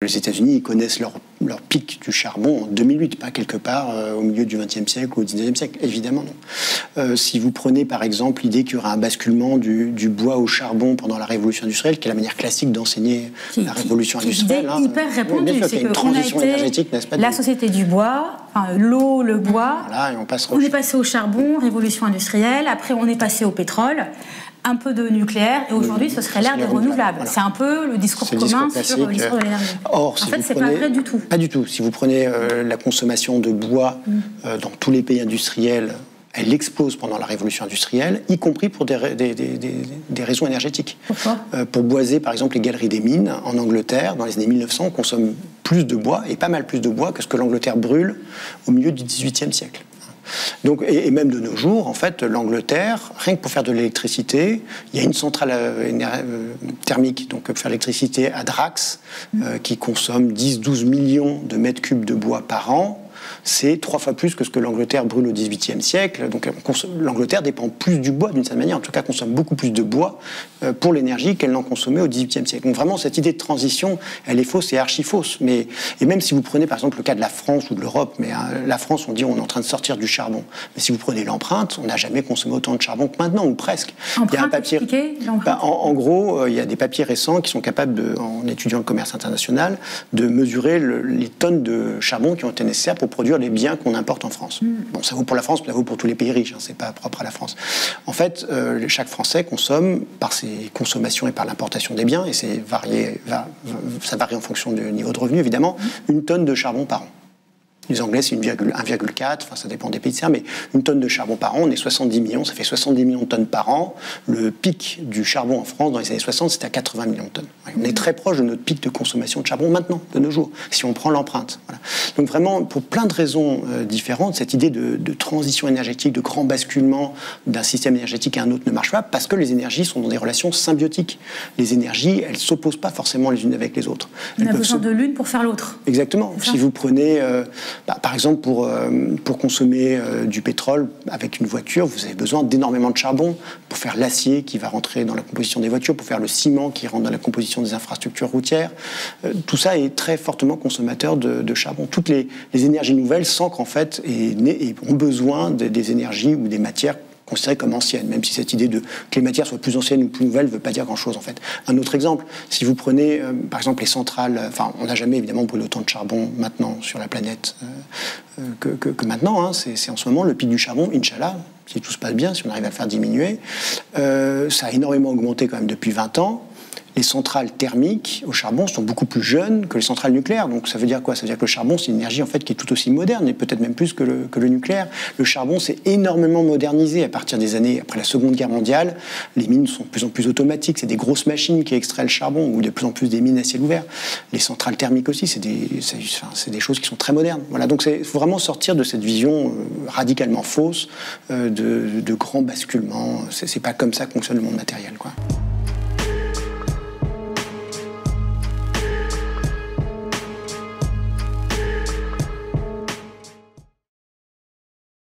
Les États-Unis, ils connaissent leur pic du charbon en 2008, pas quelque part au milieu du XXe siècle ou au XIXe siècle, évidemment non. Si vous prenez par exemple l'idée qu'il y aura un basculement du bois au charbon pendant la révolution industrielle, qui est la manière classique d'enseigner la révolution industrielle. Qui est hyper répandue, c'est qu'on a été la société du bois, enfin, l'eau, le bois, voilà, et on est passé au charbon, révolution industrielle, après on est passé au pétrole, un peu de nucléaire, et aujourd'hui ce serait l'ère des renouvelables. Voilà. C'est un peu le discours commun sur l'histoire de l'énergie. Or, en fait, c'est pas vrai du tout. Pas du tout. Si vous prenez la consommation de bois dans tous les pays industriels, elle explose pendant la révolution industrielle, y compris pour des raisons énergétiques. Pourquoi ? Pour boiser, par exemple, les galeries des mines en Angleterre, dans les années 1900, on consomme plus de bois, et pas mal plus de bois que ce que l'Angleterre brûle au milieu du XVIIIe siècle. Donc, et même de nos jours, en fait, l'Angleterre, rien que pour faire de l'électricité, il y a une centrale thermique, donc pour faire l'électricité à Drax, qui consomme 10-12 millions de mètres cubes de bois par an. C'est 3 fois plus que ce que l'Angleterre brûle au XVIIIe siècle. Donc l'Angleterre dépend plus du bois d'une certaine manière, en tout cas consomme beaucoup plus de bois pour l'énergie qu'elle n'en consommait au XVIIIe siècle. Donc vraiment cette idée de transition, elle est fausse et archi-fausse. Et même si vous prenez par exemple le cas de la France ou de l'Europe, mais la France on dit on est en train de sortir du charbon. Mais si vous prenez l'empreinte, on n'a jamais consommé autant de charbon que maintenant, ou presque. Il y a un papier. En gros, il y a des papiers récents qui sont capables, en étudiant le commerce international, de mesurer les tonnes de charbon qui ont été nécessaires pour produire les biens qu'on importe en France. Bon, ça vaut pour la France, mais ça vaut pour tous les pays riches, hein, c'est pas propre à la France. En fait, chaque Français consomme, par ses consommations et par l'importation des biens, et ça varie en fonction du niveau de revenu, évidemment, 1 tonne de charbon par an. Les Anglais, c'est 1,4, enfin ça dépend des pays de serre, mais 1 tonne de charbon par an, on est 70 millions, ça fait 70 millions de tonnes par an. Le pic du charbon en France dans les années 60, c'était à 80 millions de tonnes. On est très proche de notre pic de consommation de charbon maintenant, de nos jours, si on prend l'empreinte. Voilà. Donc vraiment, pour plein de raisons différentes, cette idée de transition énergétique, de grand basculement d'un système énergétique à un autre ne marche pas, parce que les énergies sont dans des relations symbiotiques. Les énergies, elles ne s'opposent pas forcément les unes avec les autres. On a besoin de l'une pour faire l'autre. Exactement. Si vous prenez... par exemple, pour consommer du pétrole avec une voiture, vous avez besoin d'énormément de charbon pour faire l'acier qui va rentrer dans la composition des voitures, pour faire le ciment qui rentre dans la composition des infrastructures routières. Tout ça est très fortement consommateur de charbon. Toutes les énergies nouvelles s'ancrent en fait et ont besoin des énergies ou des matières considérées comme anciennes, même si cette idée que les matières soient plus anciennes ou plus nouvelles ne veut pas dire grand-chose en fait. Un autre exemple, si vous prenez par exemple les centrales, enfin on n'a jamais évidemment brûlé autant de charbon maintenant sur la planète que maintenant, hein. C'est en ce moment le pic du charbon, Inch'Allah, si tout se passe bien, si on arrive à le faire diminuer, ça a énormément augmenté quand même depuis 20 ans. Les centrales thermiques au charbon sont beaucoup plus jeunes que les centrales nucléaires. Donc ça veut dire quoi? Ça veut dire que le charbon, c'est une énergie en fait qui est tout aussi moderne, et peut-être même plus que le nucléaire. Le charbon s'est énormément modernisé à partir des années après la Seconde Guerre mondiale. Les mines sont de plus en plus automatiques, c'est des grosses machines qui extraient le charbon, ou de plus en plus des mines à ciel ouvert. Les centrales thermiques aussi, c'est des choses qui sont très modernes. Voilà, donc il faut vraiment sortir de cette vision radicalement fausse de grand basculement. C'est pas comme ça que fonctionne le monde matériel, quoi.